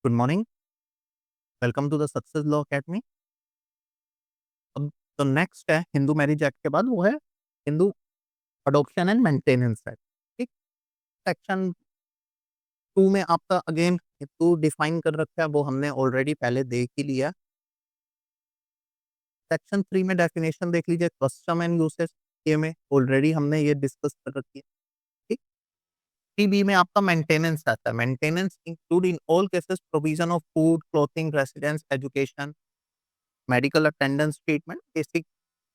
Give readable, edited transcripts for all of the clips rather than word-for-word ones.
Good morning, welcome to the success law academy. अब तो next है हिंदू मैरिज एक्ट के बाद वो है Hindu adoption and maintenance act. ठीक, सेक्शन 2 में आपका अगेन हिंदू डिफाइन कर रखा है, वो हमने ऑलरेडी पहले देख ही लिया। सेक्शन 3 में डेफिनेशन देख लीजिए, कस्टम एंड यूसेज ये में ऑलरेडी हमने ये डिस्कस कर रखी है। ठीक, 3B में आपका मेंटेनेंस आता है। Maintenance include in all cases provision of food, clothing, residence, education, medical attendance, treatment, basic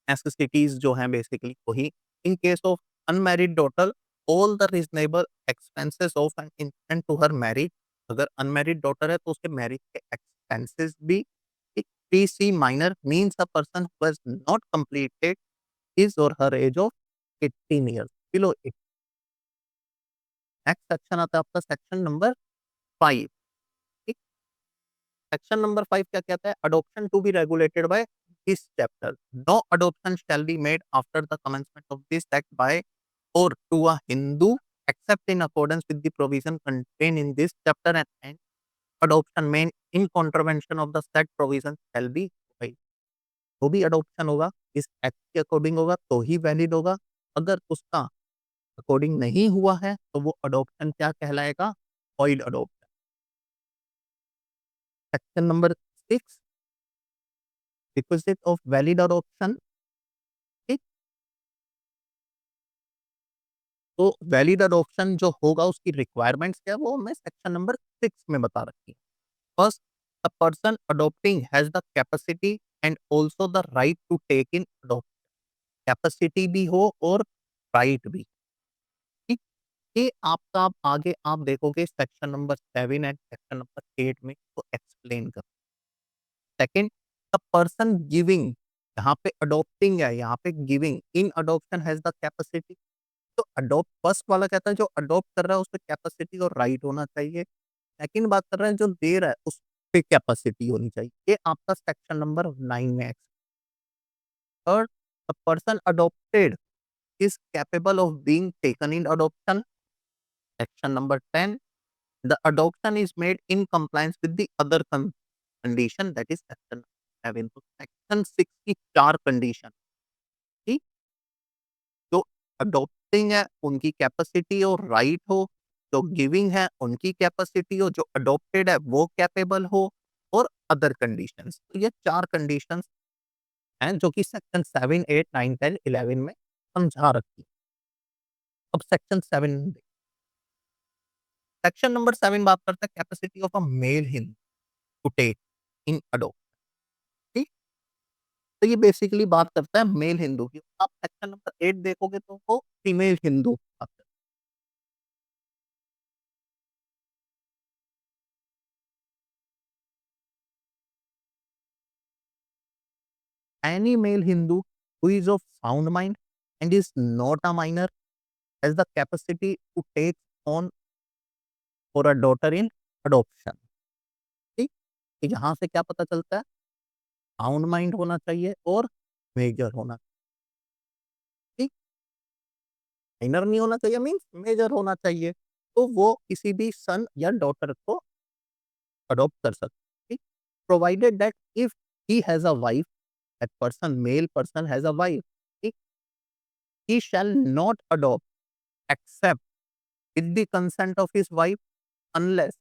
necessities जो हैं बेसिकली वही। In case of unmarried daughter, all the reasonable expenses of an infant to her marriage. अगर unmarried daughter है तो उसके marriage के expenses भी। PC minor means a person who has not completed his और her age of 18 years below it. Next section आता है आपका सेक्शन नंबर 5। सेक्शन नंबर 5 क्या कहता है? Adoption to be regulated by this chapter. No adoption shall be made after the commencement of this act by or to a Hindu except in accordance with the provision contained in this chapter, and adoption made in contravention of the said provision shall be void। तो भी adoption होगा इस act के according होगा तो ही valid होगा। अगर उसका अकॉर्डिंग नहीं हुआ है तो वो अडॉप्शन क्या कहलाएगा? Void adoption. Section number 6, requisite of valid adoption. ठीक, तो वैलिड अडॉप्शन जो होगा उसकी रिक्वायरमेंट्स क्या है वो हमें सेक्शन नंबर 6 में बता रखी है। First, the person adopting has the capacity and also the right to take in adoption. Capacity भी हो और राइट भी। ठीक, ये आपका आप आगे आप देखोगे section number 7 and section number 8 में वो एक्सप्लेन कर। सेकंड, द पर्सन गिविंग, यहाँ पे अडॉप्टिंग है, यहाँ पे giving in adoption has the capacity. तो अडॉप्ट फर्स्ट वाला कहता है जो अडॉप्ट कर रहा है उसपे कैपेसिटी और राइट होना चाहिए। सेकंड बात कर रहे हैं जो दे रहा है उस पे कैपेसिटी होनी चाहिए। ये आपका सेक्शन नंबर 9 में है। Third, the person adopted is capable of being taken in adoption. Section number 10, the adoption is made in compliance with the other condition that is section 7। तो सेक्शन 6 की 4 कंडीशन। ठीक, जो अडॉप्टिंग है उनकी capacity और right हो, जो giving है उनकी कैपेसिटी हो, जो अडॉप्टेड है वो कैपेबल हो, और अदर कंडीशंस। तो ये 4 कंडीशंस हैं जो कि सेक्शन 7, 8, 9, 10, 11 में समझा रखी है। अब सेक्शन 7, सेक्शन नंबर 7 बात करता है capacity of a male Hindu to take in adopt. ठीक, तो ये बेसिकली बात करता है मेल हिंदू की। आप सेक्शन नंबर 8 देखोगे तो वो फीमेल हिंदू बात करता है। Any male Hindu who is of sound mind and is not a minor has the capacity to take on for a daughter in adoption। ठीक, तो यहाँ से क्या पता चलता है? साउंड माइंड होना चाहिए और मेजर होना। ठीक, माइनर नहीं होना चाहिए मीन्स मेजर होना चाहिए। तो वो किसी भी सन या डॉटर को अडॉप्ट कर सकते हैं। ठीक, provided that if he has a wife, that person male person has a wife, ठीक, he shall not adopt except with the consent of his wife unless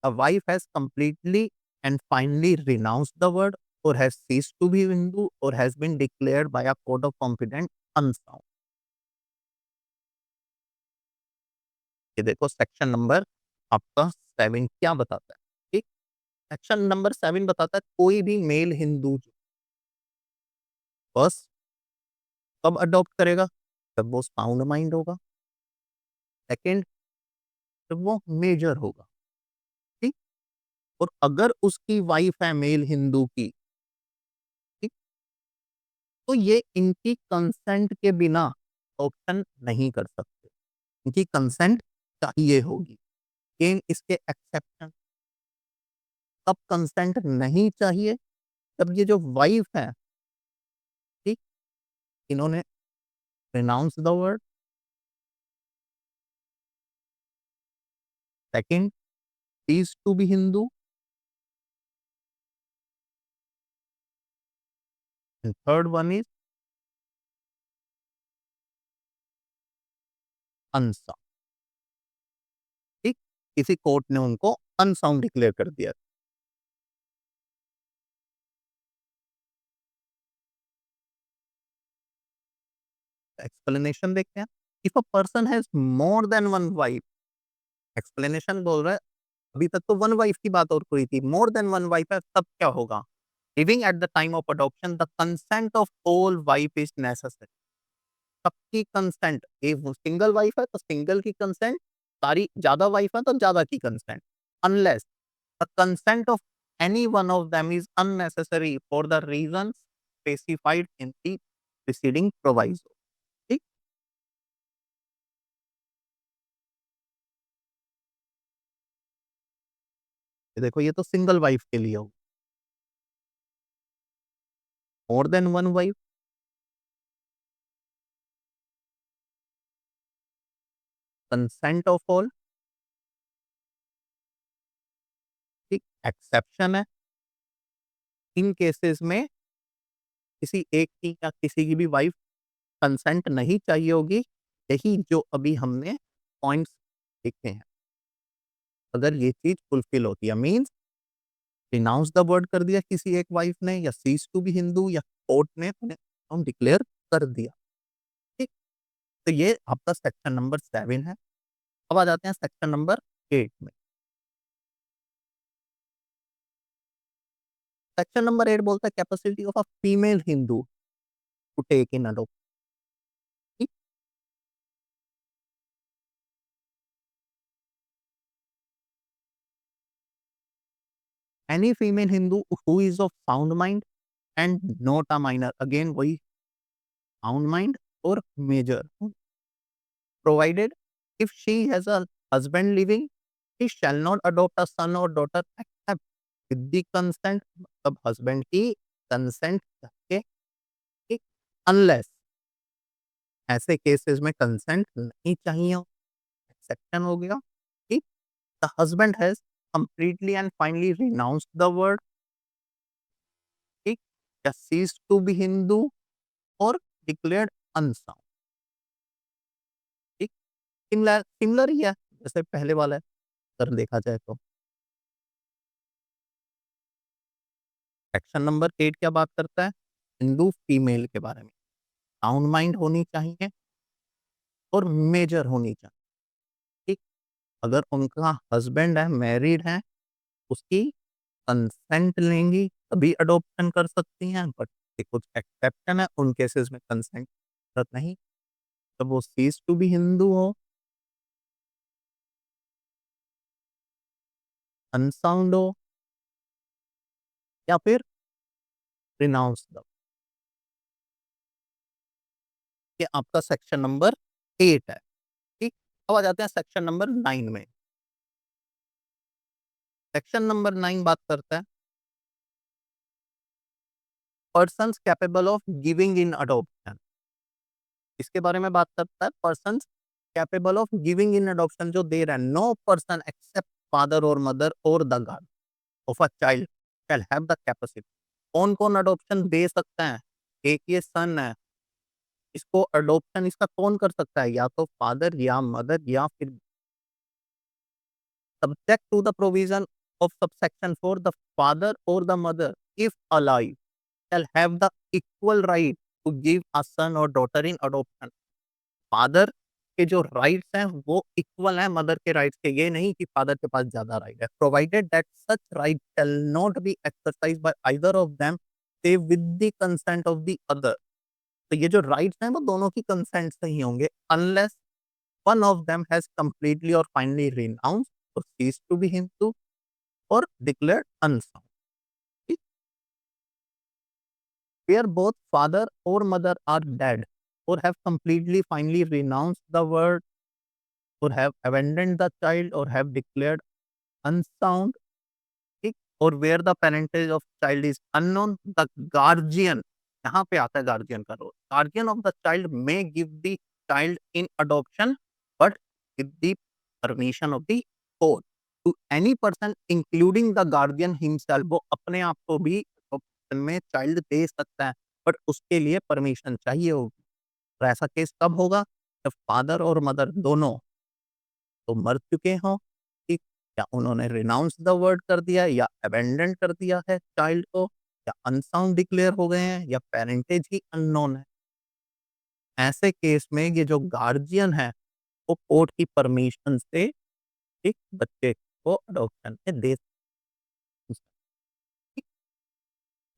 a wife has completely and finally renounced the word or has ceased to be Hindu or has been declared by a court of competent unsound। ये देखो section number आपका 7 क्या बताता है। ठीक, section number 7 बताता है कोई भी मेल हिंदू जो बस कब अडॉप्ट करेगा? जब वो साउंड माइंड होगा। सेकंड, जब वो मेजर होगा। ठीक, और अगर उसकी वाइफ है मेल हिंदू की, ठीक, तो ये इनकी कंसेंट के बिना ऑप्शन नहीं कर सकते। इनकी कंसेंट चाहिए होगी। लेकिन इसके एक्सेप्शन, तब कंसेंट नहीं चाहिए जब ये जो वाइफ है, ठीक, इन्होंने renounce the word. Second, cease to be Hindu. And third one is unsound. ठीक, किसी कोर्ट ने उनको अनसाउंड डिक्लेयर कर दिया। एक्सप्लेनेशन देखते हैं। If a person has more than one wife, explanation बोल रहा है अभी तक तो वन वाइफ की बात और हुई थी, मोर देन वन वाइफ है तब क्या होगा? Living at the time of adoption the consent of all wife is necessary. सबकी कंसेंट, ये वो सिंगल वाइफ है तो सिंगल की कंसेंट, सारी ज्यादा वाइफ है तो ज्यादा की consent, unless the consent of any one of them is unnecessary for the reason specified in the preceding proviso. ठीक, ये देखो ये तो सिंगल वाइफ के लिए हो, मोर than one wife, consent of all. ठीक, एक्सेप्शन है इन केसेस में किसी एक की या किसी की भी वाइफ कंसेंट नहीं चाहिए होगी। यही जो अभी हमने पॉइंट्स लिखे हैं, अगर ये चीज फुलफिल होती है मींस रिनाउंस द वर्ड कर दिया किसी एक वाइफ ने, या सीज टू बी हिंदू, या कोर्ट ने उन्हें हम डिक्लेयर कर दिया। ठीक, तो ये आपका सेक्शन नंबर 7 है। अब आ जाते हैं सेक्शन नंबर 8 में। सेक्शन नंबर 8 बोलता है capacity of a female Hindu to take in adoption. Any female Hindu who is of sound mind and not a minor, again वही साउंड माइंड और major, provided if she has a husband living, she shall not adopt a son or daughter except with the consent, मतलब husband की consent के, ठीक, unless ऐसे cases में consent नहीं चाहिए हो, एक्सेप्शन हो गया। ठीक, the husband has completely and finally renounced the word, ठीक, या सीज टू बी हिंदू और डिक्लेयर्ड अनसाउंड। ठीक, सिमिलर सिमिलर ही है जैसे पहले वाला है, अगर देखा जाए तो। सेक्शन नंबर 8 क्या बात करता है? हिंदू फीमेल के बारे में। साउंड माइंड होनी चाहिए और मेजर होनी चाहिए। ठीक, अगर उनका हस्बैंड है, मैरिड है, उसकी कंसेंट लेंगी तभी अडॉप्शन कर सकती हैं, बट कुछ एक्सेप्शन है, उन केसेस में कंसेंट जरूरत नहीं। तब वो सीज टू बी हिंदू हो, अनसाउंड हो, या फिर रिनाउंस दो। ये आपका सेक्शन नंबर 8 है। ठीक, अब आ जाते हैं सेक्शन नंबर 9 में। सेक्शन नंबर 9 बात करता है persons capable of giving in adoption. इसके बारे में बात करता है persons capable of giving in adoption, जो दे रहा है, नो पर्सन एक्सेप्ट फादर और मदर और the guard of a child shall have the capacity. कौन कौन अडॉप्शन दे सकता है? एक ये सन है, इसको अडॉप्शन इसका कौन कर सकता है? या तो फादर या मदर, या फिर subject to the provision of subsection 4 the father और the mother if alive shall have the equal right to give a son or daughter in adoption। Father के जो राइट्स हैं वो इक्वल हैं मदर के राइट्स के, ये नहीं कि फादर के पास ज्यादा राइट है। Provided that such right shall not be exercise by either of them save with the consent of the other. तो ये जो राइट्स हैं वो दोनों की कंसेंट से ही होंगे, unless one of them has completely और फाइनली रिनाउंस्ड और ceased टू बी हिंदू और declared unsound. where both father or mother are dead or have completely finally renounced the word or have abandoned the child or have declared unsound, ठीक, और where the parentage of child is unknown the guardian, यहाँ पे आता है guardian का role, guardian of the child may give the child in adoption but with the permission of the court to any person including the guardian himself. वो अपने आप को भी adoption में चाइल्ड दे सकता है, बट उसके लिए परमिशन चाहिए होगी। तो ऐसा केस कब होगा? जब फादर और मदर दोनों तो मर चुके हों, ठीक? या उन्होंने रिनाउंस द वर्ड कर दिया या अबैंडन कर दिया है चाइल्ड को, या अनसाउंड डिक्लेयर हो गए हैं, या पेरेंटेज ही अननोन है। ऐसे केस में ये जो गार्जियन है, वो कोर्ट की परमिशन से एक बच्चे को अडॉप्शन में दे सकते हैं।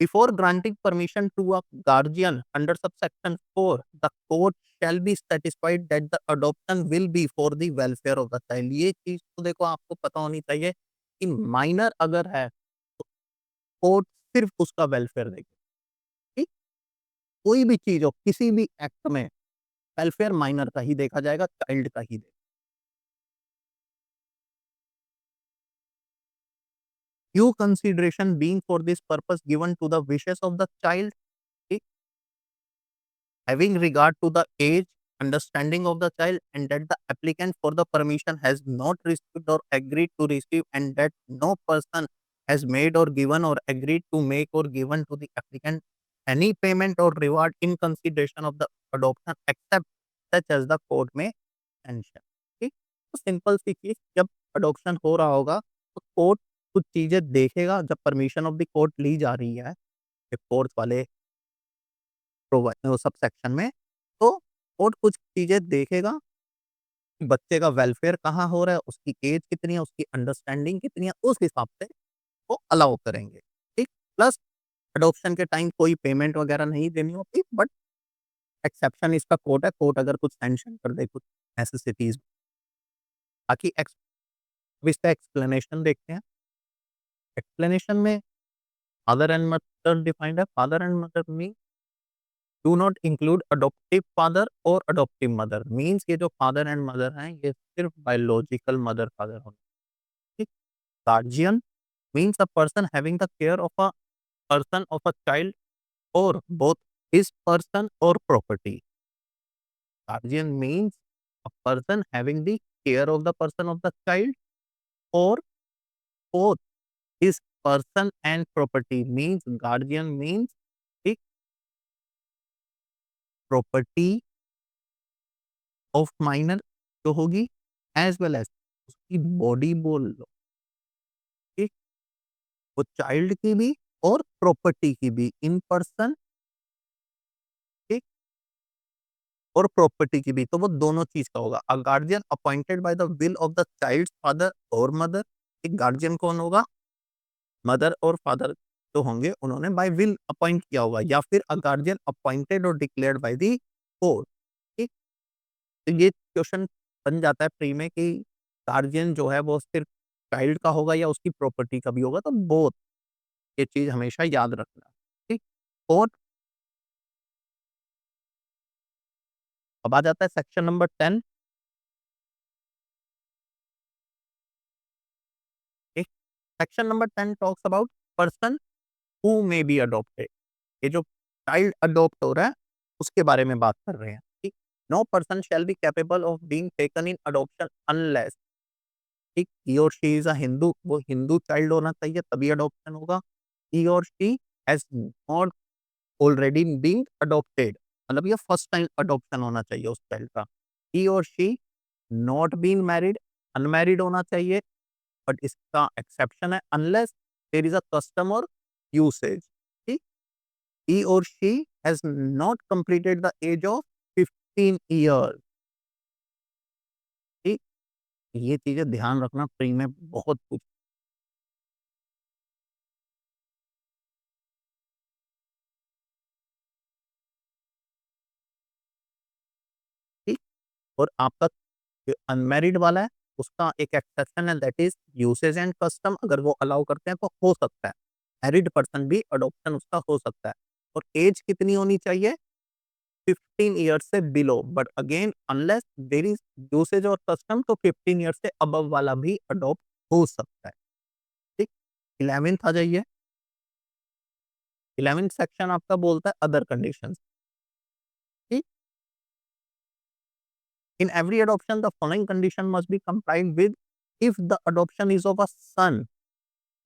Before granting permission to a guardian under subsection 4, the court shall be satisfied that the adoption will be for the welfare of the child। ये चीज़ तो देखो आपको पता होनी चाहिए कि माइनर अगर है, तो कोर्ट सिर्फ़ उसका वेलफेयर देखेगी, ठीक? कोई भी चीज़ हो, किसी भी एक्ट में वेलफेयर माइनर का ही देखा जाएगा, चाइल्ड का ही। Due consideration being for this purpose given to the wishes of the child, ठीक? Having regard to the age, understanding of the child, and that the applicant for the permission has not received or agreed to receive, and that no person has made or given or agreed to make or given to the applicant any payment or reward in consideration of the adoption except such as the court may mention। ठीक, तो simple सी चीज, जब adoption हो रहा होगा तो court कुछ चीजें देखेगा। जब परमिशन ऑफ द कोर्ट ली जा रही है कोर्ट वाले सब सेक्शन में, तो कोर्ट कुछ चीज़ें देखेगा, कि बच्चे का वेलफेयर कहाँ हो रहा है, उसकी एज कितनी है, उसकी अंडरस्टैंडिंग कितनी है, उस हिसाब से वो अलाउ करेंगे, ठीक? प्लस एडॉप्शन के टाइम कोई पेमेंट वगैरह नहीं देनी होती, बट एक्सेप्शन इसका कोर्ट है, कोर्ट अगर कुछ सैंक्शन कर दे, कुछ नेसेसिटीज़। बाकी अब इसका एक्सप्लेनेशन देखते हैं। एक्सप्लेनेशन में फादर एंड मदर डिफाइंड है। Father and mother mean do not include adoptive father और अडॉप्टिव मदर। मीन्स ये जो फादर एंड मदर हैं, ये सिर्फ बायोलॉजिकल मदर फादर होंगे, ठीक? Guardian means a person having the care of a person of a child और both his person और property. Guardian means a person having the care of the person of the child और both his person and property. Means guardian means ठीक, property of minor जो होगी, as well as उसकी body बोल लो, ठीक? वो चाइल्ड की भी और प्रॉपर्टी की भी, इन पर्सन, ठीक? और प्रॉपर्टी की भी, तो वो दोनों चीज का होगा। A guardian appointed by the will of the child father और मदर। एक गार्जियन कौन होगा? मदर और फादर जो होंगे, उन्होंने बाय विल अपॉइंट किया होगा, या फिर अ गार्जियन अपॉइंटेड और डिक्लेयर्ड बाय द कोर्ट, ठीक? तो ये क्वेश्चन बन जाता है प्री में कि गार्जियन जो है वो सिर्फ चाइल्ड का होगा या उसकी प्रॉपर्टी का भी होगा, तो बोथ, ये चीज हमेशा याद रखना, ठीक? और अब आ जाता है सेक्शन नंबर 10, ठीक? Section number 10 talks about person who may be adopted. ये जो चाइल्ड अडॉप्ट हो रहा है, उसके बारे में बात कर रहे हैं, ठीक? No person shall be capable of being taken in adoption unless, ठीक, he or she is a Hindu, वो हिंदू चाइल्ड होना चाहिए तभी अडॉप्शन होगा। ही or she has not already being adopted, मतलब ये फर्स्ट टाइम अडॉप्शन होना चाहिए उस चाइल्ड का। He or she not been married, unmarried होना चाहिए, बट इसका एक्सेप्शन है unless there is a custom or usage, ठीक? He or she has not completed the age of 15 years, ठीक? ये चीजें ध्यान रखना, प्री में बहुत कुछ, ठीक? और आपका जो अनमैरिड वाला है, उसका एक एक्सेप्शन है, that is usage and custom. अगर वो अलाउ करते हैं तो हो सकता है, मैरिड पर्सन भी अडॉप्शन उसका हो सकता है। और एज कितनी होनी चाहिए? 15 ईयर्स से below, but again unless there is usage or custom, तो 15 ईयर्स से अबव वाला भी अडॉप्ट हो सकता है, ठीक? 11th आ जाइए। 11th सेक्शन आपका बोलता है अदर कंडीशंस, ठीक? In every adoption the following condition must be complied with if the adoption is of a son.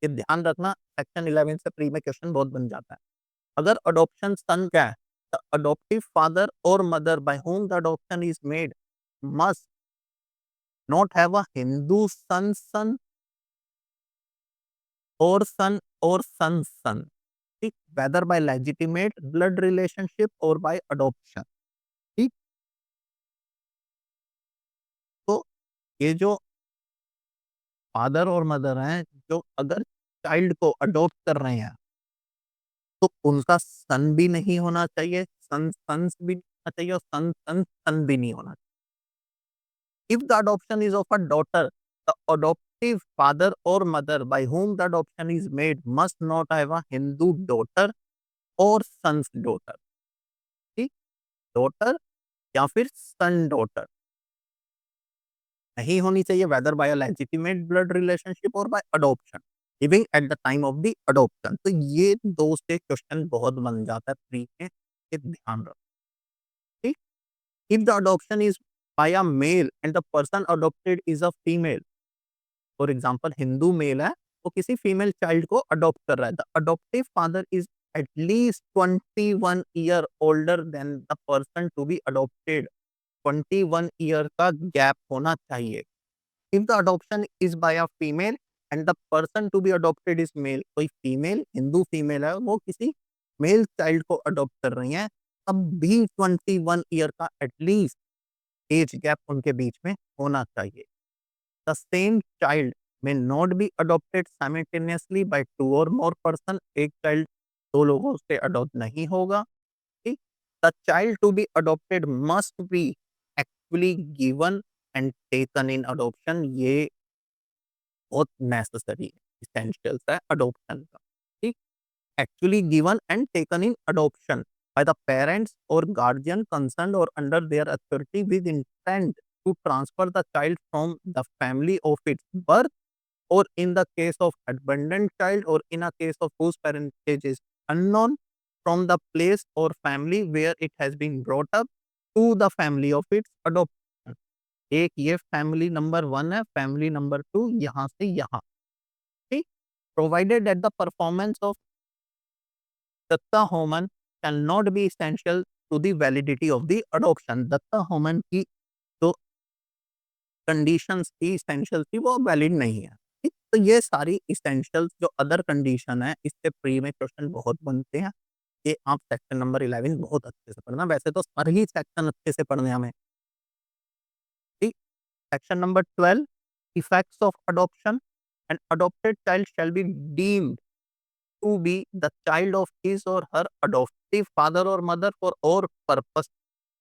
ये ध्यान रखना, सेक्शन 11 से प्री में क्वेश्चन बहुत बन जाता है। अगर अडॉप्शन सन क्या है, द अडॉप्टिव फादर और mother by whom the adoption is made must not have a Hindu son or son, ठीक, whether by legitimate blood relationship or by adoption, ठीक। तो ये जो फादर और मदर हैं, जो अगर चाइल्ड को अडॉप्ट कर रहे हैं, तो उनका सन भी नहीं होना चाहिए, सन्स भी नहीं होना चाहिए और सन भी नहीं होना चाहिए। If the adoption is of a daughter, the adoptive father or mother by whom the adoption is made must not have a Hindu daughter और son's daughter, ठीक, daughter या फिर son daughter नहीं होनी चाहिए, whether by a legitimate blood relationship or by adoption living at the time of the adoption। तो ये दो से क्वेश्चन बहुत बन जाता है प्री में, ये ध्यान रखो, ठीक। If the adoption is by a male and the person adopted is a female, for example Hindu male है, वो किसी फीमेल चाइल्ड को अडॉप्ट कर रहा है, the adoptive father is at least 21 year older than the person to be adopted, 21 year का gap होना चाहिए। If the adoption is by a female and the person to be adopted is male, कोई female Hindu female है, वो किसी male child को adopt कर रही है, तब भी 21 ईयर का एटलीस्ट एज गैप उनके बीच में होना चाहिए। The same child may not be adopted simultaneously by two or more person, एक child दो लोगों से अडॉप्ट नहीं होगा, ठीक। The child to be adopted must be actually given and taken in adoption, ये बहुत नेसेसरी है, इसेंशियल्स है अडॉप्शन का, ठीक। Actually given and taken in adoption by the parents or guardian concerned or under their authority with intent to transfer the child from the family of its birth, or in the case of abandoned child or in a case of whose parentage is unknown, from the place or family where it has been brought up to the family of its adoption। एक ये family number one है, family number two यहाँ से यहाँ, ठीक। Provided at the performance of दत्ता होमन can not be essential to the validity of the adoption. दत्ता होमन की जो कंडीशंस थी, एसेंशियल थी, वो वैलिड नहीं है, ठीक। तो ये सारी एसेंशियल्स जो अदर कंडीशन है, इससे प्री में क्वेश्चन बहुत बनते हैं। ये आप सेक्शन नंबर 11 बहुत अच्छे से पढ़ना, वैसे तो सारे ही सेक्शन अच्छे से पढ़ने हमें, ठीक। Section number 12, effects of adoption. An adopted child shall be deemed to be the child of his or her adoptive father or mother for all purpose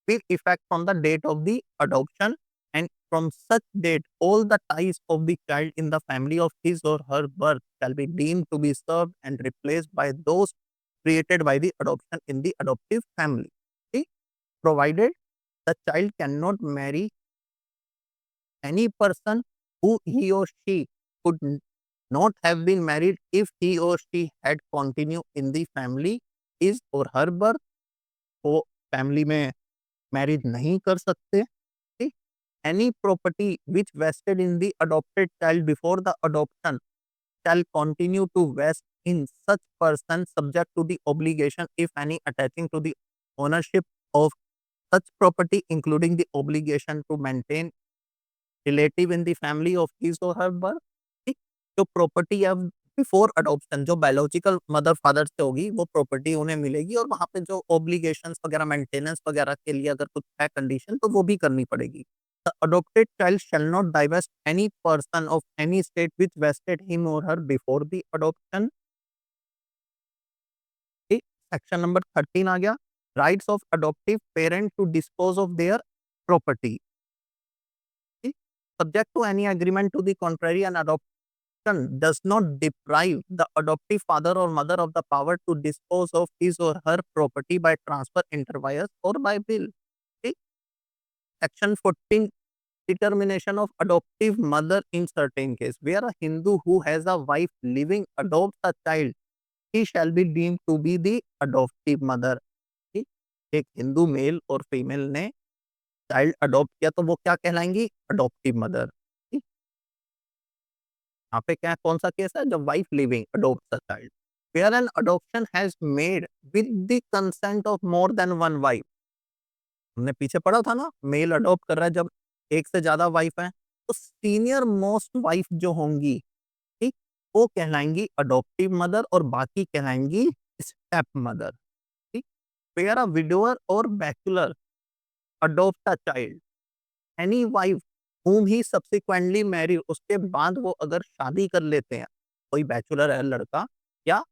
with effect from the date of the adoption, and from such date all the ties of the child in the family of his or her birth shall be deemed to be served and replaced by those created by the adoption in the adoptive family, okay? Provided the child cannot marry any person who he or she could not have been married if he or she had continued in the family his or her birth, वो फैमिली में marriage नहीं कर सकते, ठीक। Any property which vested in the adopted child before the adoption shall continue to vest in such person subject to the obligation, if any, attaching to the ownership of such property, including the obligation to maintain relative in the family of his or her birth, ठीक। जो property अब before adoption जो biological mother father से होगी, वो property उन्हें मिलेगी और वहां पे जो ऑब्लिगेशंस वगैरह मेंटेनेंस वगैरह के लिए अगर कुछ है कंडीशन, तो वो भी करनी पड़ेगी। The adopted child shall not divest any person of any estate which vested him or her before the adoption, ठीक। सेक्शन नंबर 13 आ गया, rights of adoptive parent to dispose of their property, subject to any agreement to the contrary, and adoption does not deprive the adoptive father or mother of the power to dispose of his or her property by transfer, inter vires or by will, ठीक। Section 14, determination of adoptive mother in certain case, where a Hindu who has a wife living adopts a child, he shall be deemed to be the adoptive mother, ठीक। एक Hindu mail और female ने child adopt किया, तो वो क्या कहलाएंगी? Adoptive mother, ठीक। यहाँ पे क्या कौन सा केस है? जब wife living adopt the child, where an adoption has made with the consent of more than one wife. हमने पीछे पढ़ा था ना, मेल अडॉप्ट कर रहा है जब एक से ज्यादा वाइफ है, तो सीनियर मोस्ट वाइफ जो होंगी, ठीक, वो कहलाएंगी अडॉप्टिव मदर और बाकी कहलाएंगी स्टेप मदर। ठीक, वेयर अ विडोअर और bachelor adopt a child, any wife whom he subsequently married, उसके बाद वो अगर शादी कर लेते हैं, कोई बैचलर है लड़का या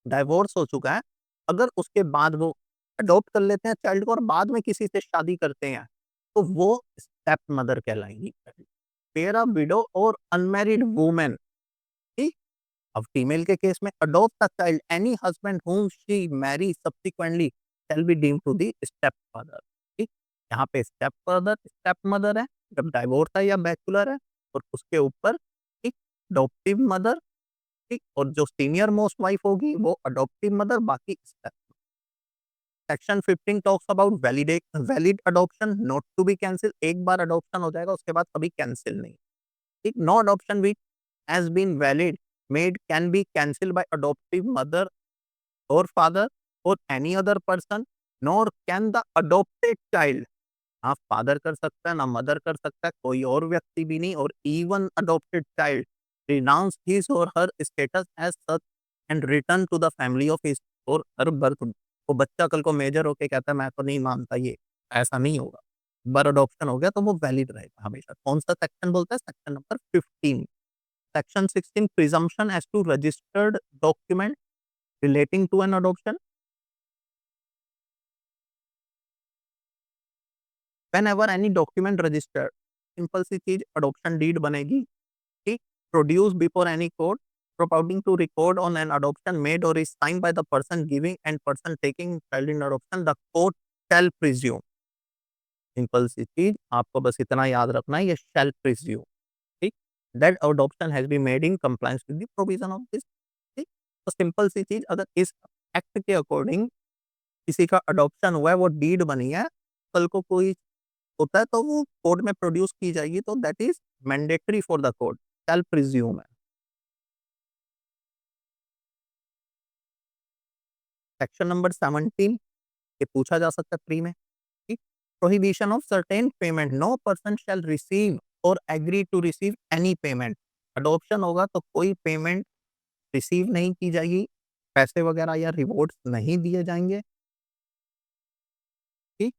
डाइवोर्स हो चुका है, अगर उसके बाद वो अडॉप्ट कर लेते हैं चाइल्ड को और बाद में किसी से शादी करते हैं, तो वो स्टेप मदर कहलाएंगी। वेयर अ विडो और अनमैरिड वुमन, ठीक, अब फीमेल के केस में adopt a child, any husband whom she marry subsequently shall be deemed to the step father। ठीक, यहाँ पे स्टेप फादर स्टेप मदर है जब डाइवोर्स है या बैचलर है, और उसके ऊपर एक अडॉप्टिव मदर, ठीक, और जो सीनियर मोस्ट वाइफ होगी वो अडॉप्टिव मदर, बाकी step. Section 15 talks about valid adoption not to be cancel, एक बार अडॉप्शन हो जाएगा उसके बाद कभी कैंसिल नहीं। ठीक, no adoption which has been valid made can be cancelled by adoptive mother or father or any other person, nor can the adopted child, हाँ फादर कर सकता है ना मदर कर सकता है, कोई और व्यक्ति भी नहीं, और even adopted child renounce his or her status as such and return to the family of his or her birth। वो बच्चा कल को मेजर होके कहता है मैं तो नहीं मानता ये, ऐसा नहीं होगा। बार अडॉप्शन हो गया तो वो वैलिड रहेगा हमेशा। कौन सा सेक्शन बोलता है? Section number 15। Section 16 presumption as to registered document relating to an adoption। Whenever any document registered, simple सी चीज adoption deed बनेगी, ठीक, produced before any court propounding to record on an adoption made or is signed by the person giving and person taking child in adoption, the court shall presume। Simple सी चीज आपको बस इतना याद रखना है, ये shall presume, ठीक, that adoption has been made in compliance with the provision of this। ठीक, तो सिंपल सी चीज अगर इस एक्ट के अकॉर्डिंग किसी का अडॉप्शन हुआ है, वो डीड बनी है, कल को कोई होता है तो वो कोर्ट में प्रोड्यूस की जाएगी, तो that is mandatory for the court, shall presume है। सेक्शन नंबर 17, ये पूछा जा सकता है प्री में, ठीक, prohibition of certain payment, no person shall receive और agree to receive any payment. Adoption होगा तो कोई पेमेंट रिसीव नहीं की जाएगी, पैसे वगैरह या रिवॉर्ड्स नहीं दिए जाएंगे। ठीक,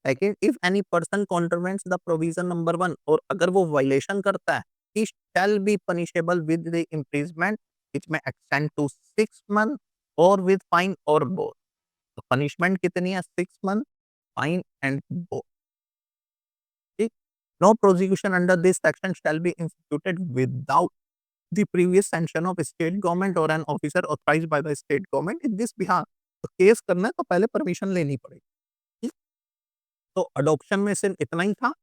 second, if any person contravenes the provision number 1, और अगर वो वायलेशन करता है, he shall be punishable with the imprisonment which में एक्सटेंड टू 6 मंथ और विद फाइन और बोथ। तो पनिशमेंट कितनी है? 6 मंथ, फाइन एंड बोथ। ठीक, no prosecution under this section shall be instituted without the previous sanction of state government और an officer authorised by the state government in this behalf. तो case करना है तो पहले permission लेनी पड़ेगी। ठीक? तो अडॉप्शन में सिर्फ इतना ही था